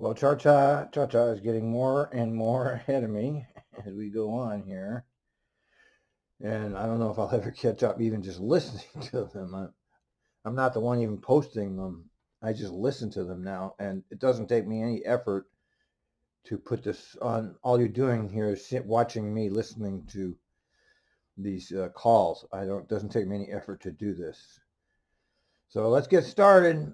Well, Cha-Cha is getting more and more ahead of me as we go on here. And I don't know if I'll ever catch up even just listening to them. I'm not the one even posting them. I just listen to them now, and it doesn't take me any effort to put this on. All you're doing here is watching me listening to these calls. It doesn't take me any effort to do this. So let's get started.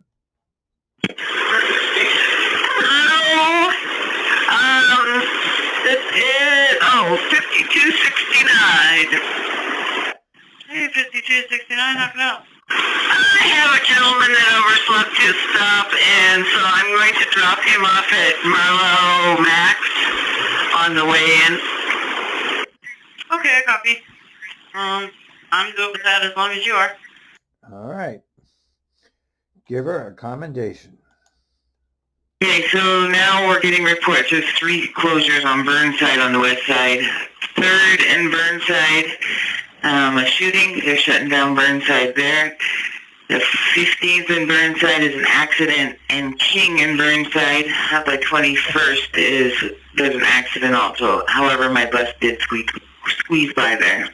This is 5269. Hey, 5269, knock it out. I have a gentleman that overslept his stop, and so I'm going to drop him off at Marlowe Max on the way in. Okay, I copy. I'm good with that as long as you are. All right. Give her a commendation. Okay, so now we're getting reports. There's 3 closures on Burnside on the west side. 3rd and Burnside, a shooting. They're shutting down Burnside there. The 15th and Burnside is an accident, and King and Burnside, the 21st, there's an accident also. However, my bus did squeeze by there.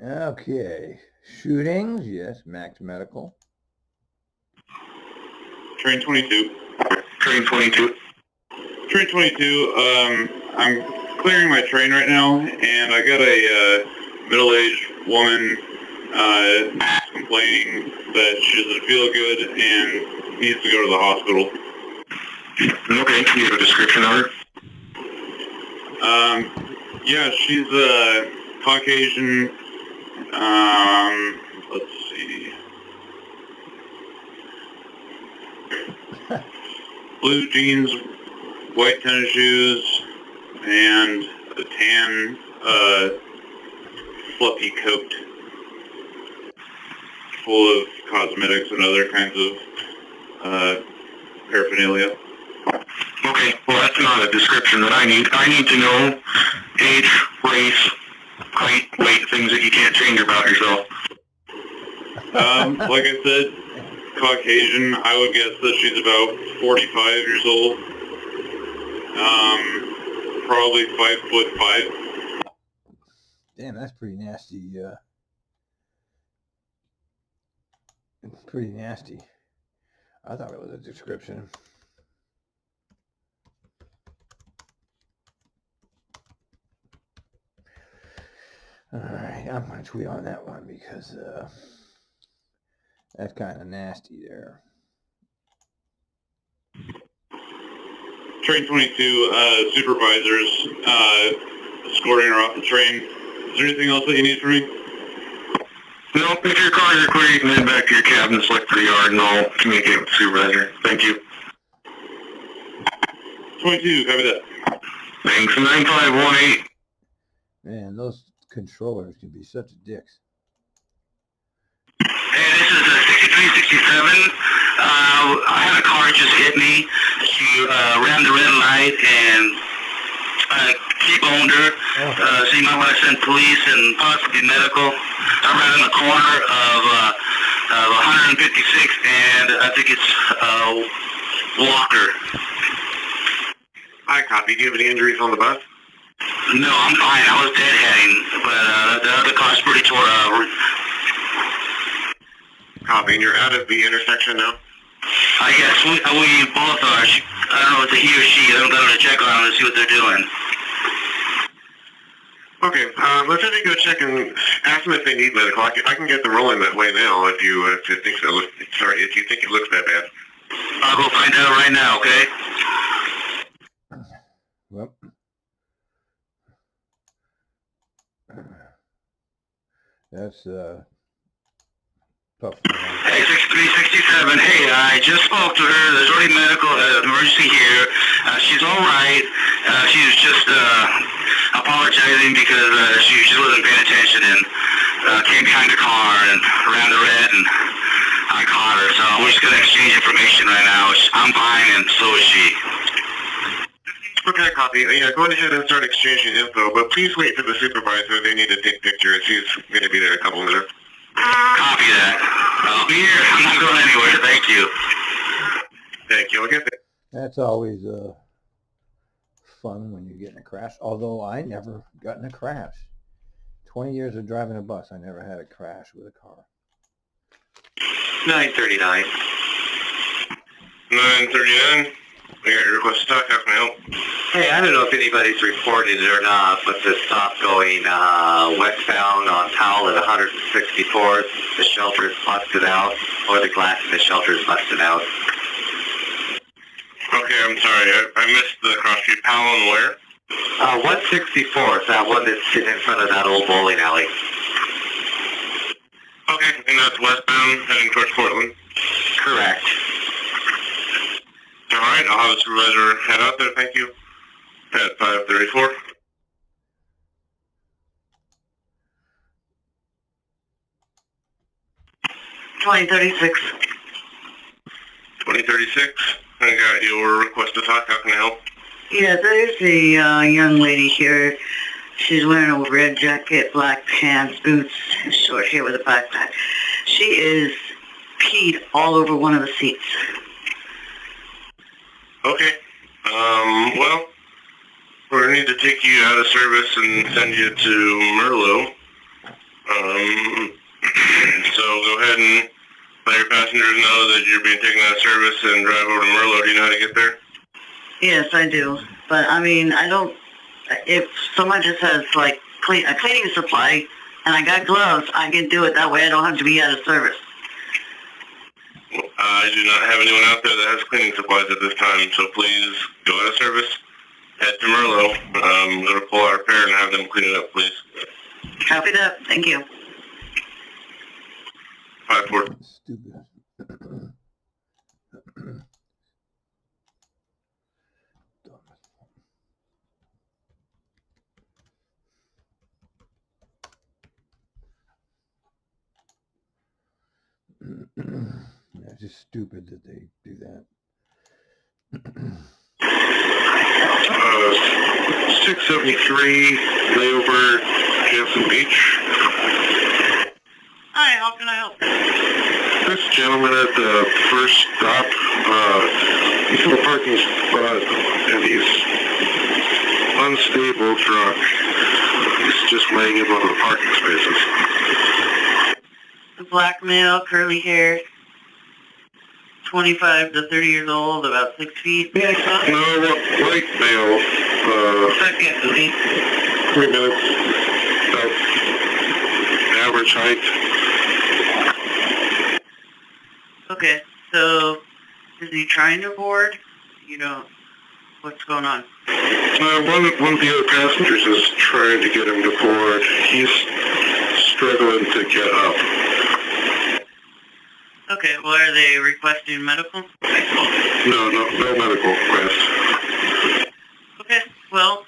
Okay. Shootings, yes, Max Medical. Train 22. Train 22. Train 22, I'm clearing my train right now, and I got a middle-aged woman complaining that she doesn't feel good and needs to go to the hospital. Okay, can you have a description of her? Yeah, she's Caucasian. Let's see. Blue jeans, white tennis shoes, and a tan, fluffy coat full of cosmetics and other kinds of paraphernalia. Okay, well that's not a description that I need. I need to know age, race, height, weight, things that you can't change about yourself. Like I said, Caucasian. I would guess that she's about 45 years old. Probably 5'5". Damn, that's pretty nasty. Pretty nasty. I thought it was a description. All right, I'm going to tweet on that one because that's kind of nasty there. Train 22 supervisors escorting her off the train. Is there anything else that you need from me? No, if your cars are clear, you can head back to your cabin, select for the yard, and I'll communicate with the supervisor. Thank you. 22, copy that. Thanks, 9518. Man, those controllers can be such dicks. Hey, this is 6367. I had a car just hit me. She ran the red light and T-boned her. So you might want to send police and possibly medical. I ran in the corner of 156 and I think it's Walker. Hi, copy. Do you have any injuries on the bus? No, I'm fine. I was deadheading, but the other car's pretty tore up. Copy. And you're out of the intersection now? I guess we both are. I don't know if it's a he or she. I'm going to check on them and see what they're doing. Okay, let's have you go check and ask them if they need medical. I can get them rolling that way now if you think so. Sorry, if you think it looks that bad. I'll go find out right now, okay? Well, that's tough. Hey, 6367. Hey, I just spoke to her. There's already medical emergency here. She's all right. She was just apologizing because she wasn't paying attention and came behind the car and ran the red, and I caught her. So we're just going to exchange information right now. I'm fine, and so is she. Okay, copy. Yeah, go ahead and start exchanging info, but please wait for the supervisor. They need to take pictures. He's going to be there in a couple minutes. Copy that. I'll be here. I'm not going anywhere. Thank you. Thank you. I'll get there. That's always fun when you get in a crash, although I never got in a crash. 20 years of driving a bus, I never had a crash with a car. 939. 939. I got your request to talk. How can I help? Hey, I don't know if anybody's reported it or not, but the stop going westbound on Powell at 164th, the shelter is busted out, or the glass in the shelter is busted out. Okay, I'm sorry. I missed the cross street. Powell and where? 164th, that one that's sitting in front of that old bowling alley. Okay, and that's westbound, heading towards Portland. Correct. All right, I'll have the supervisor head out there. Thank you. At 534. $20.36. 2036. I got your request to talk. How can I help? Yeah, there's a young lady here. She's wearing a red jacket, black pants, boots, short hair with a backpack. She is peed all over one of the seats. Okay. Well, we're going to need to take you out of service and send you to Merlot. So go ahead and let your passengers know that you're being taken out of service and drive over to Merlot. Do you know how to get there? Yes, I do. But, I mean, I don't... If someone just has, like, a cleaning supply and I got gloves, I can do it. That way I don't have to be out of service. I do not have anyone out there that has cleaning supplies at this time, so please go out of service, head to Merlot, go to pull our repair and have them clean it up, please. Copy that. Thank you. 5-4. Stupid. Yeah, it's just stupid that they do that. 673 layover Jansen Beach. Hi, how can I help? This gentleman at the first stop, he's in a parking spot and he's unstable drunk. He's just laying in one of the parking spaces. A black male, curly hair, 25 to 30 years old, about 6 feet. No, white male, Second, please. 3 minutes, about average height. Okay, so is he trying to board? You know, what's going on? One of the other passengers is trying to get him to board. He's struggling to get up. Okay, well, are they requesting medical? No medical request. Okay, well,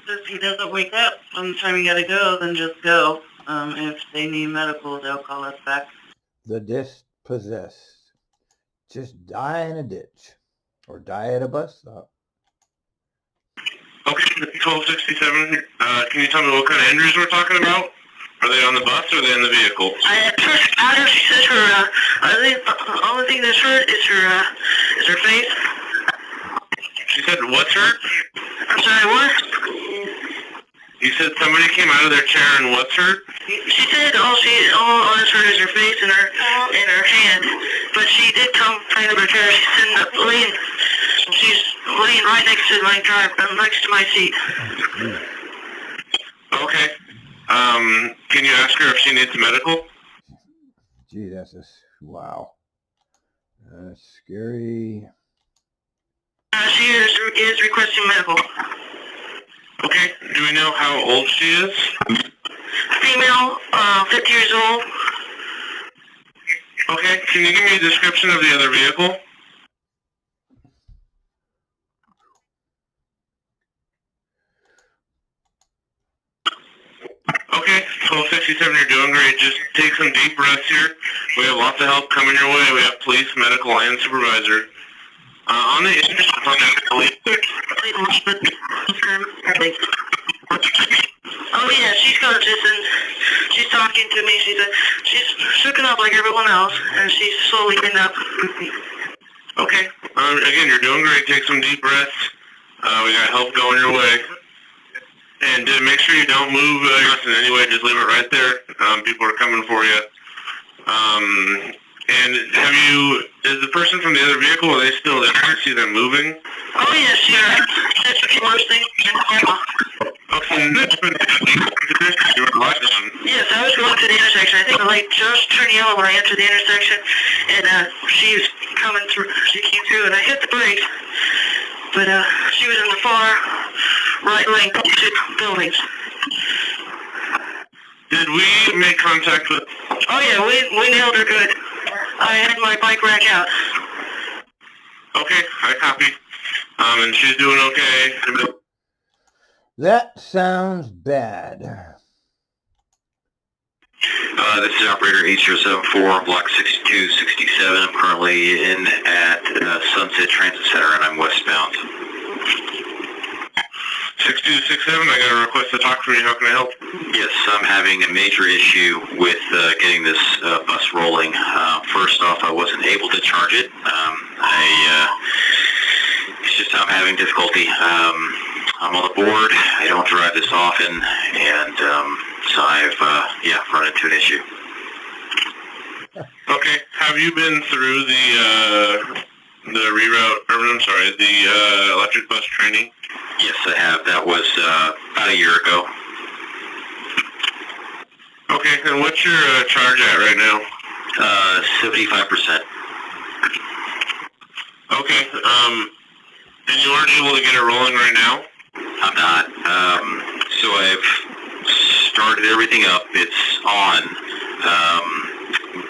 if he doesn't wake up on the time you gotta go, then just go. If they need medical, they'll call us back. The dispossessed. Just die in a ditch. Or die at a bus stop. Okay, 1267. Can you tell me what kind of injuries we're talking about? Are they on the bus or are they in the vehicle? I she said I think the only thing that's hurt is her face. She said what's hurt? I'm sorry, what? You said somebody came out of their chair and what's hurt? She said all that's hurt is her face and her hand, but she did come out of her chair. She's laying right next to my next to my seat. Okay. Can you ask her if she needs medical? Gee, that's just, wow. That's scary. She is requesting medical. Okay. Do we know how old she is? Female, 50 years old. Okay. Can you give me a description of the other vehicle? Okay, 1267, you're doing great. Just take some deep breaths here. We have lots of help coming your way. We have police, medical, and supervisor. On the Oh yeah, she's conscious and she's talking to me. She's shooken up like everyone else, and she's slowly getting up. Okay. Again, you're doing great. Take some deep breaths. We got help going your way. And make sure you don't move in any way. Just leave it right there. People are coming for you. And is the person from the other vehicle, are they still there? I see them moving. Oh yeah, that's the worst thing. Okay. Yes, I was going to the intersection. I think the light just turned yellow when I entered the intersection, and she was coming through. She came through, and I hit the brakes, but she was in the far right lane buildings. Did we make contact with? Oh yeah, we nailed her good. I had my bike rack out. Okay, I copy. And she's doing okay. That sounds bad. This is operator 8074, block 6267. I'm currently in at Sunset Transit Center and I'm westbound. 6267, I got a request to talk from you. How can I help? Yes, I'm having a major issue with getting this bus rolling. First off, I wasn't able to charge it. It's just I'm having difficulty. I'm on the board. I don't drive this often, and so I've run into an issue. Okay, have you been through the electric bus training? Yes, I have. That was about a year ago. Okay, and what's your charge at right now? 75%. Okay, and you aren't able to get it rolling right now? I'm not. So I've started everything up. It's on,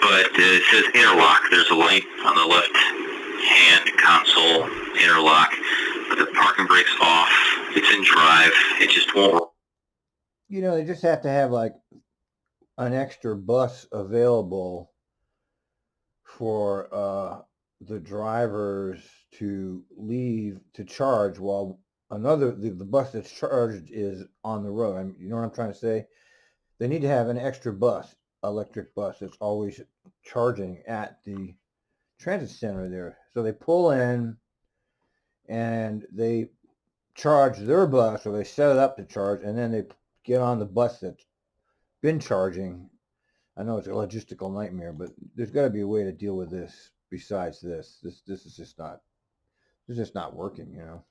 but it says interlock. There's a light on the left-hand console, interlock, but the parking brake's off. It's in drive. It just won't. You know, they just have to have like an extra bus available for the drivers to leave to charge while the bus that's charged is on the road. I mean, you know what I'm trying to say? They need to have an extra bus, electric bus, that's always charging at the transit center there. So they pull in and they charge their bus, or they set it up to charge, and then they get on the bus that's been charging. I know it's a logistical nightmare, but there's got to be a way to deal with this besides this. This is just not working, you know.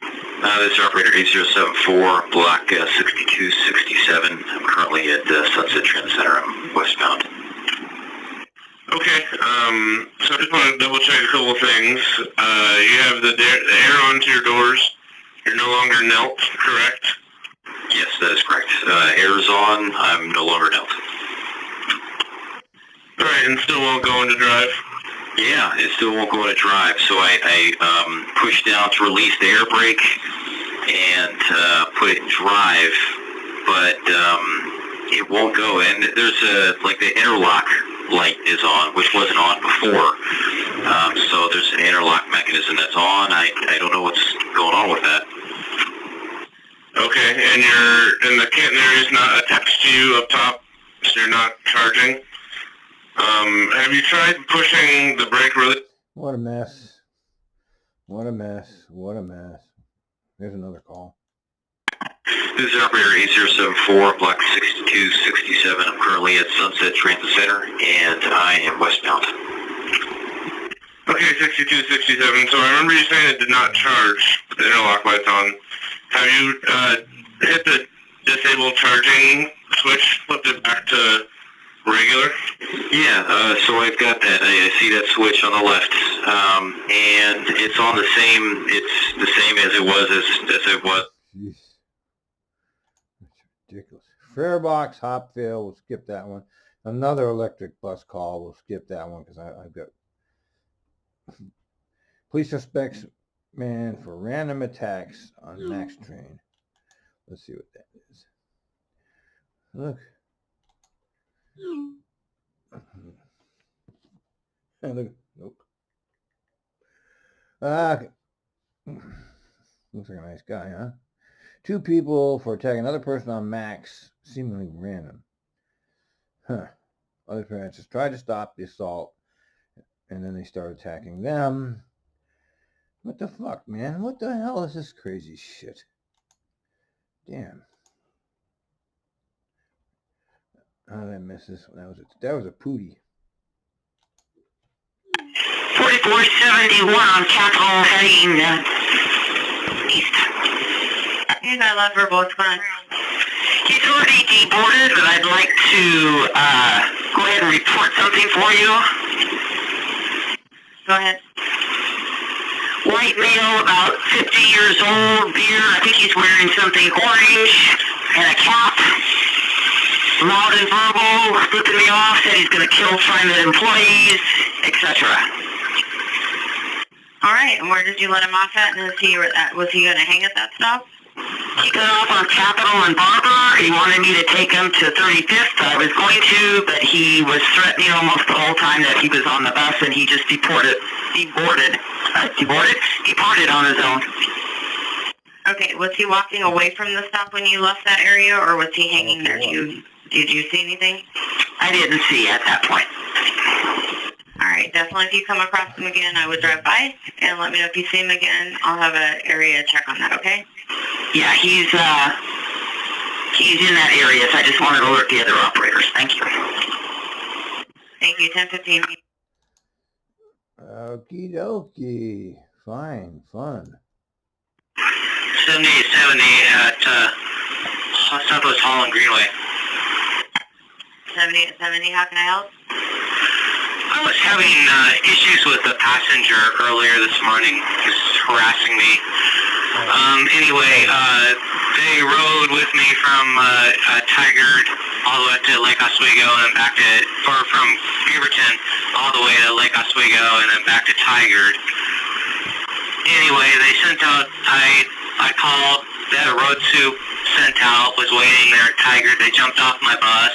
This is operator 8074, block 6267. I'm currently at Sunset Transit Center. I'm westbound. Okay, so I just want to double check a couple of things. You have the air onto your doors. You're no longer knelt, correct? Yes, that is correct. Air's on. I'm no longer knelt. All right, and still won't go into drive? Yeah, it still won't go into drive. So I pushed down to release the air brake and put it in drive, but it won't go. And there's the interlock light is on, which wasn't on before. So there's an interlock mechanism that's on. I don't know what's going on with that. Okay, and the kitten area is not attached to you up top, so you're not charging. Have you tried pushing the brake really? What a mess. What a mess. What a mess. Here's another call. This is operator 8074, block 6267. I'm currently at Sunset Transit Center, and I am westbound. Okay, 6267. So I remember you saying it did not charge. The interlock light's on. Have you hit the disable charging switch, flipped it back to regular? Yeah, so I've got that. I see that switch on the left, and it's on the same. It's the same as it was as it was. Jeez. That's ridiculous. Farebox, Hopville, we'll skip that one. Another electric bus call, we'll skip that one because I've got police suspects, man, for random attacks on Max train. Let's see what that is. Look. Look. Nope. Looks like a nice guy, huh? 2 people for attacking another person on Max, seemingly random. Huh. Other parents just tried to stop the assault, and then they start attacking them. What the fuck, man? What the hell is this crazy shit? Damn. How did I miss this one? That was a pootie. 4471 on Capitol heading east. You got love for both going. He's already deboarded, but I'd like to go ahead and report something for you. Go ahead. White male, about 50 years old, beard. I think he's wearing something orange and a cap. Loud and verbal, flipping me off, said he's going to kill TriMet employees, etc. All right, and where did you let him off at? And was he going to hang at that stop? He got off on Capitol and Barber. He wanted me to take him to 35th. I was going to, but he was threatening almost the whole time that he was on the bus, and he just departed on his own. Okay, was he walking away from the stop when you left that area, or was he hanging there? Did you see anything? I didn't see at that point. All right, definitely if you come across him again, I would drive by and let me know if you see him again. I'll have an area check on that, okay? Yeah, he's in that area, so I just wanted to alert the other operators. Thank you. Thank you, 1015. Okie dokie. Fine, fun. 7870 at Southwest Holland Greenway. 7870, how can I help? I was having issues with a passenger earlier this morning. He's harassing me. Anyway, they rode with me from Tigard all the way to Lake Oswego and then back to, or from Beaverton all the way to Lake Oswego and then back to Tigard. Anyway, they sent out, I called, they had a road soup sent out, was waiting there at Tigard. They jumped off my bus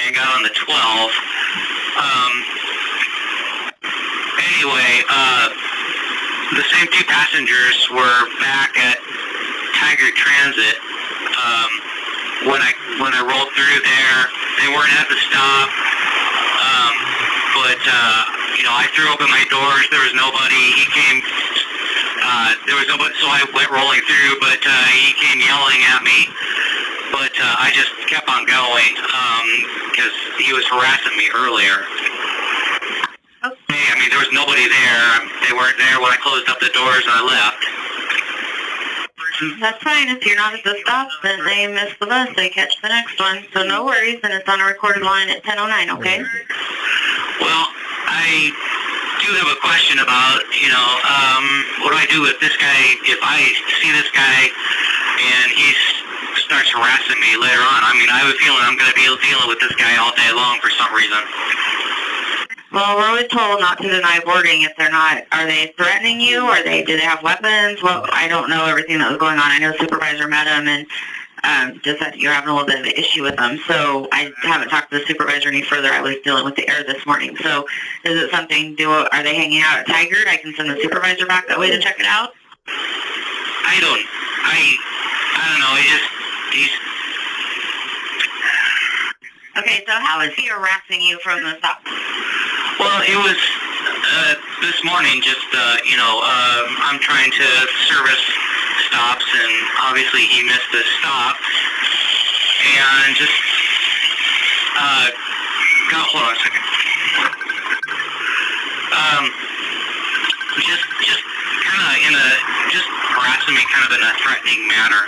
and got on the 12. Anyway, the same 2 passengers were back at Tigard Transit. When I rolled through there, they weren't at the stop. But I threw open my doors. There was nobody. He came. There was nobody, so I went rolling through. But he came yelling at me. But I just kept on going because he was harassing me earlier. I mean, there was nobody there. They weren't there when I closed up the doors and I left. That's fine. If you're not at the stop, then they miss the bus. They catch the next one. So no worries, and it's on a recorded line at 10:09, okay? Well, I do have a question about, what do I do with this guy if I see this guy and he starts harassing me later on? I mean, I have a feeling I'm going to be dealing with this guy all day long for some reason. Well, we're always told not to deny boarding if they're not. Are they threatening you? Do they have weapons? Well, I don't know everything that was going on. I know supervisor met him and just that you're having a little bit of an issue with them. So I haven't talked to the supervisor any further. I was dealing with the air this morning. So is it something, are they hanging out at Tigard? I can send the supervisor back that way to check it out? I don't know. He's... Okay, so how is he harassing you from the stop? Well, it was this morning, just, I'm trying to service stops, and obviously he missed the stop, and just, hold on a second. Just kind of just harassing me kind of in a threatening manner.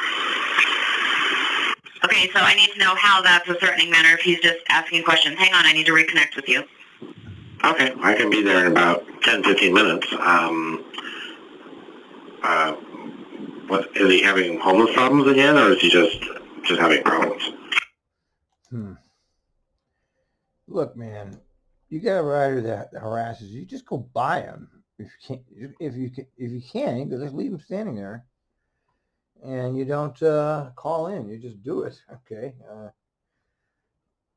Okay, so I need to know how that's a threatening manner if he's just asking questions. Hang on, I need to reconnect with you. Okay, I can be there in about 10-15 minutes. What is he having homeless problems again, or is he just having problems? Look, man, you got a rider that harasses you, just go by him. If you can, you just leave him standing there, and you don't call in. You just do it. Okay.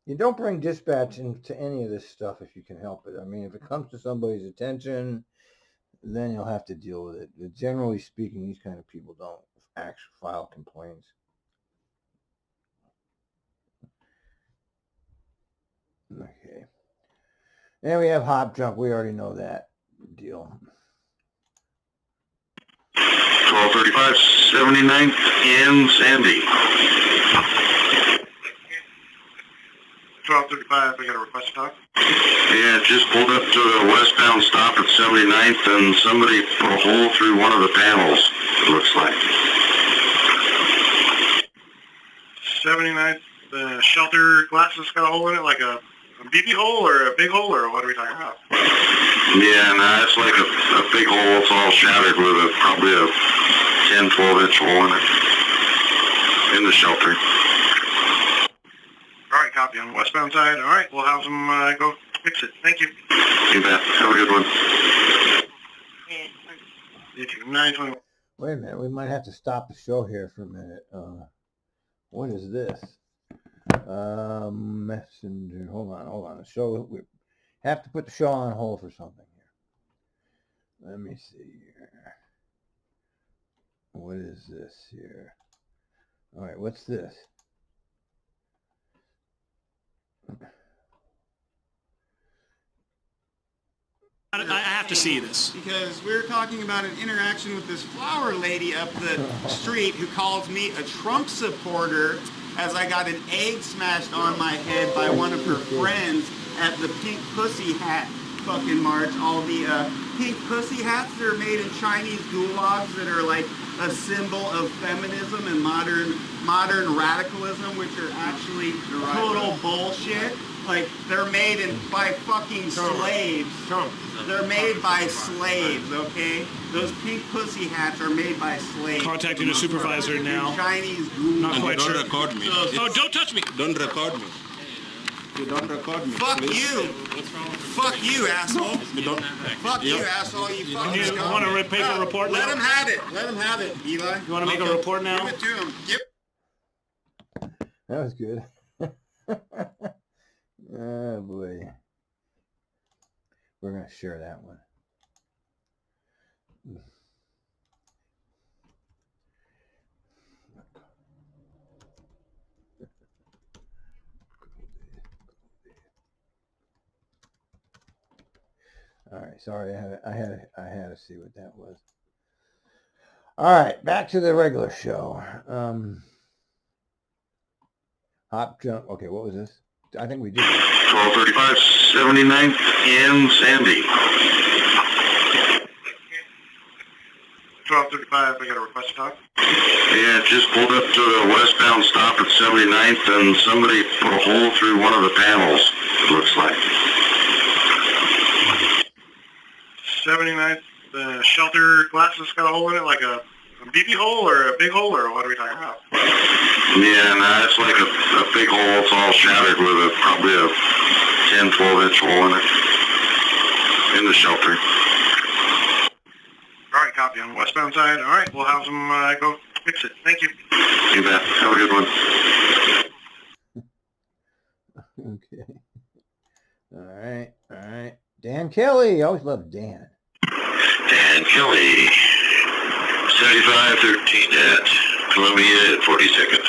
You don't bring dispatch into any of this stuff if you can help it. I mean, if it comes to somebody's attention, then you'll have to deal with it. But generally speaking, these kind of people don't actually file complaints. Okay. And we have hop junk. We already know that deal. 1235, 79th and Sandy. 1235, we got a request to talk. Yeah, just pulled up to a westbound stop at 79th and somebody put a hole through one of the panels, it looks like. 79th, the shelter glass has got a hole in it, like a BB hole or a big hole, or what are we talking about? Yeah, no, it's like a big hole. It's all shattered with probably a 10, 12-inch hole in it. In the shelter. All right, copy on the westbound side. All right, we'll have them go fix it. Thank you. You bet. Have a good one. You too. 921. Wait a minute. We might have to stop the show here for a minute. What is this? Messenger. Hold on. The show. We have to put the show on hold for something here. Let me see here. What is this here? All right, what's this? I have to see this. Because we're talking about an interaction with this flower lady up the street who calls me a Trump supporter as I got an egg smashed on my head by one of her friends at the Pink Pussy Hat fucking march. All the pink pussy hats that are made in Chinese gulags that are like a symbol of feminism and modern radicalism, which are actually total bullshit. Like, they're made by fucking slaves. They're made by slaves, okay? Those pink pussy hats are made by slaves. Contacting a supervisor now. Chinese gulags. Not quite sure. Don't record me. Oh, don't touch me. Don't record me. You don't record me. Fuck please. you. Fuck you, asshole. You don't. Fuck you, asshole. You fucking You scum. want to make a report Let now? him have it. Let him have it, Eli. You want to make a report now? Give it to him. That was good. Oh boy. We're gonna share that one. All right, sorry, I had to see what that was. All right, back to the regular show. Hop jump. Okay, what was this? I think we did. 1235, 79th and Sandy. 1235, we got a request to talk. Yeah, just pulled up to a westbound stop at 79th and somebody put a hole through one of the panels, it looks like. 79th, the shelter glass has got a hole in it, like a BB hole or a big hole, or what are we talking about? Yeah, no, it's like a big hole. It's all shattered with probably a 10, 12-inch hole in it. In the shelter. All right, copy on the westbound side. All right, we'll have them go fix it. Thank you. You bet. Have a good one. Okay. All right. Dan Kelly. I always love Dan. Dan Kelly. 7513 at Columbia at 42nd.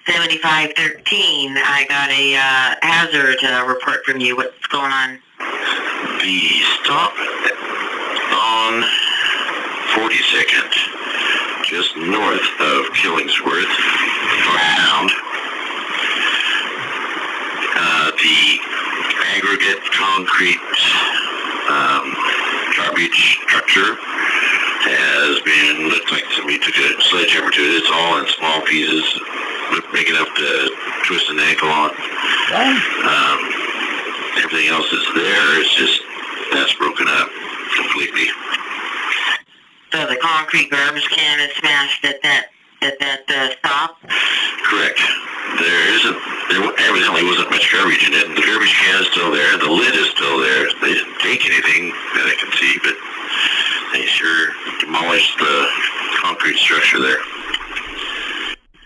7513, I got a hazard report from you. What's going on? The stop on 42nd, just north of Killingsworth, northbound. The aggregate concrete garbage structure has been, looks like somebody took a sledgehammer to it. It's all in small pieces, big enough to twist an ankle on. Everything else that's there is just, that's broken up completely. So the concrete garbage can is smashed at that stop? Correct. There evidently wasn't much garbage in it. The garbage can is still there. The lid is still there. They didn't take anything that I can see, but they sure demolished the concrete structure there.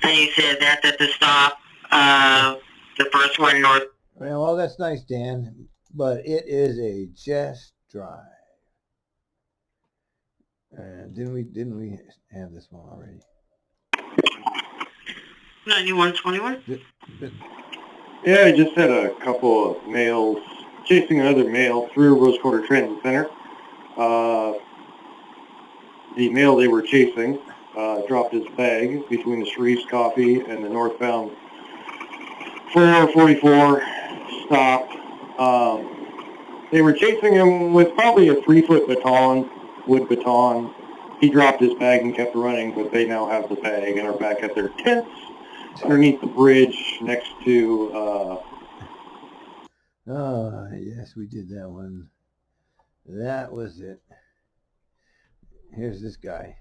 And you said that's at the stop, the first one north. Well, that's nice, Dan, but it is a just drive. Didn't we have this one already? 9121? Yeah, I just had a couple of males chasing another male through Rose Quarter Transit Center. The male they were chasing dropped his bag between the Sharice Coffee and the northbound 44 stop. They were chasing him with probably a 3-foot baton, wood baton. He dropped his bag and kept running, but they now have the bag and are back at their tents underneath the bridge next to... Oh, yes, we did that one. That was it. Here's this guy.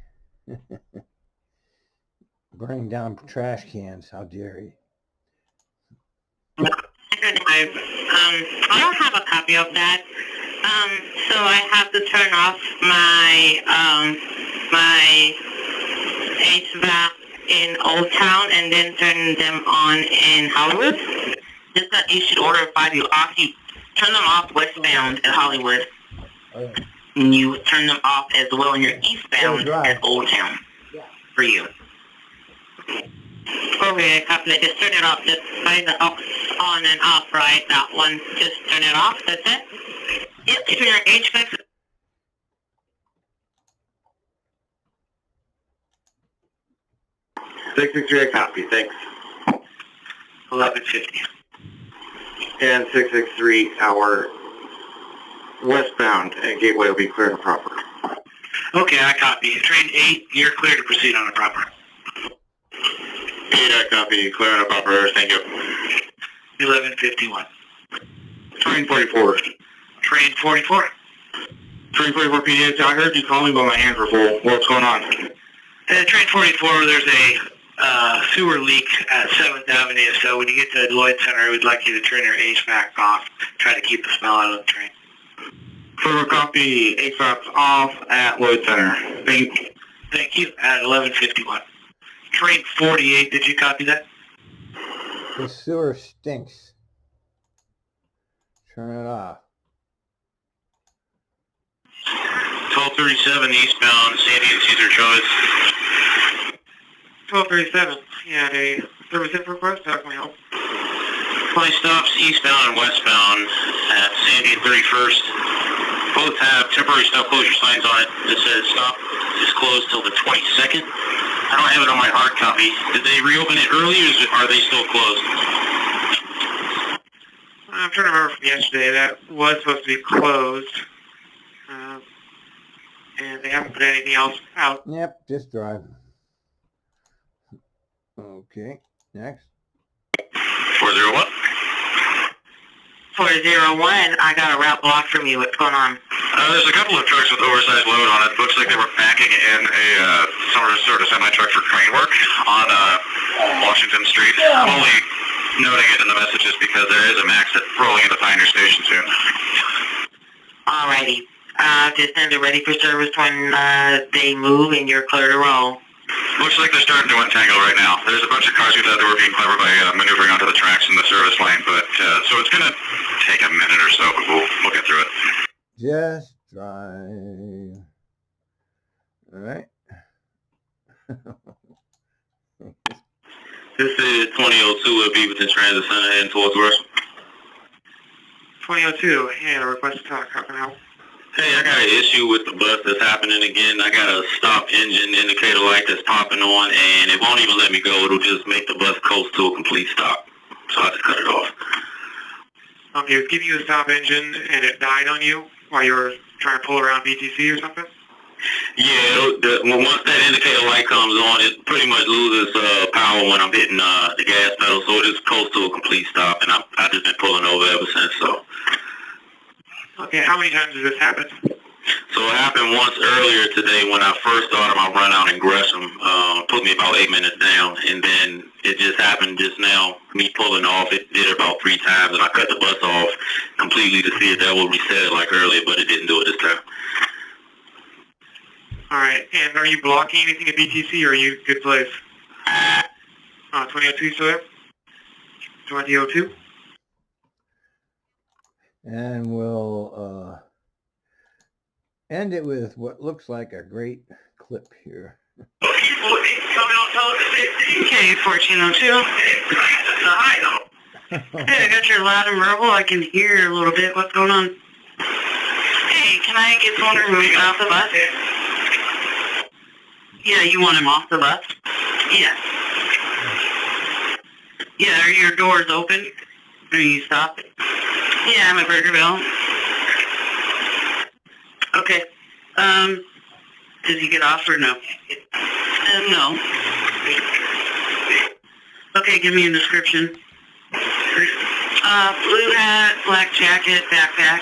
Burning down trash cans. How dare he? I don't have a copy of that. So I have to turn off my HVAC in Old Town and then turn them on in Hollywood. Just got issued order by you off. You turn them off westbound at Hollywood. And you turn them off as well when you're eastbound at Old Town. For you. Okay, copy that. Just turn it off. Just by the on and off, right? That one. Just turn it off. That's it. Yep, turn your HVAC. 663, copy, thanks. 1150. And 663, our westbound and gateway will be clear and proper. Okay, I copy. Train 8, you're clear to proceed on the proper. 8, I copy, clear and proper, thank you. 1151. Train 44. Train 44. Train 44 PDX, I heard you call me, but my hands were full. What's going on? Train 44, there's a sewer leak at 7th Avenue, so when you get to Lloyd Center, we'd like you to turn your HVAC off, try to keep the smell out of the train. Further copy, HVAC off at Lloyd Center. Thank you. Thank you, at 1151. Train 48, did you copy that? The sewer stinks. Turn it off. 1237 eastbound, Sandy and Cesar Chavez. 1237, yeah, a service info request, how can we help? 20 stops eastbound and westbound at Sandy and 31st. Both have temporary stop closure signs on it that says stop is closed till the 22nd. I don't have it on my hard copy. Did they reopen it early or are they still closed? I'm trying to remember from yesterday, that was supposed to be closed. And they haven't put anything else out. Yep, just drive. Okay, next. 401. 401, I got a route block from you. What's going on? There's a couple of trucks with oversized load on it. Looks like they were backing in a sort of semi-truck for crane work on Washington Street. I'm only noting it in the messages because there is a max that's rolling into Pioneer Station soon. Alrighty. Just send it ready for service when they move and you're clear to roll. Looks like they're starting to untangle right now. There's a bunch of cars who thought they were being clever by maneuvering onto the tracks in the service lane, but so it's going to take a minute or so, but we'll get through it. Just drive. All right. This is 2002 will be within Transit Center heading towards West. 2002, yeah, request to talk. How can I help? Hey, I got an issue with the bus that's happening again. I got a stop engine indicator light that's popping on, and it won't even let me go. It'll just make the bus coast to a complete stop. So I just cut it off. Okay, it was giving you a stop engine and it died on you while you were trying to pull around BTC or something? Yeah, once that indicator light comes on, it pretty much loses power when I'm hitting the gas pedal, so it just coasts to a complete stop, and I've just been pulling over ever since, so. Okay, how many times has this happened? So it happened once earlier today when I first started my run out in Gresham. Took me about 8 minutes down, and then it just happened just now, me pulling off. It did it about 3 times, and I cut the bus off completely to see if that would reset it like earlier, but it didn't do it this time. Alright, and are you blocking anything at BTC, or are you good place? 2002 still there? 2002? And we'll end it with what looks like a great clip here. Okay, 1402. Hey, I got your loud and verbal. I can hear a little bit. What's going on? Hey, can I get someone to move off the bus? Yeah, you want him off the bus? Yeah. Yeah, are your doors open? Are you stopped? Yeah, I'm at Burgerville. Okay. Did he get off or no? No. Okay, give me a description. Blue hat, black jacket, backpack.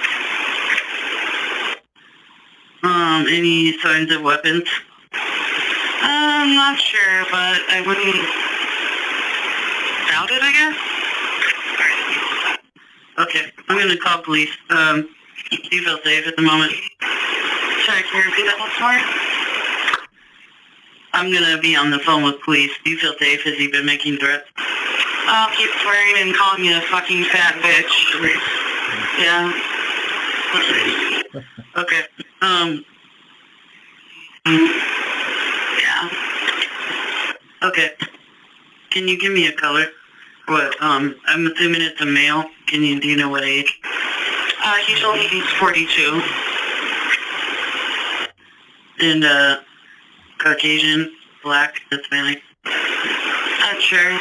Any signs of weapons? I'm not sure, but I wouldn't doubt it, I guess. Okay, I'm gonna call police. Do you feel safe at the moment? Sorry, can you repeat that once more? I'm gonna be on the phone with police. Do you feel safe? Has he been making threats? I'll keep swearing and calling you a fucking fat bitch. Yeah. Okay. Yeah. Okay. Can you give me a color? What, I'm assuming it's a male. Do you know what age? He's only 42. And, Caucasian, black, Hispanic. Not sure.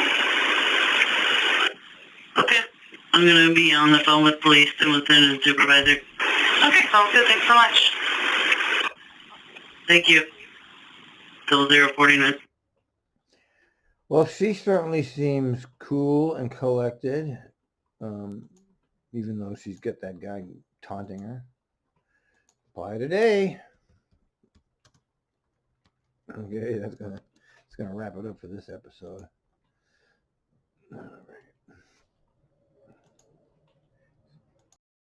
Okay. I'm gonna be on the phone with police and with the supervisor. Okay, sounds good. Thanks so much. Thank you. Till 049. Well, she certainly seems cool and collected, even though she's got that guy taunting her. Apply today. Okay, it's gonna wrap it up for this episode.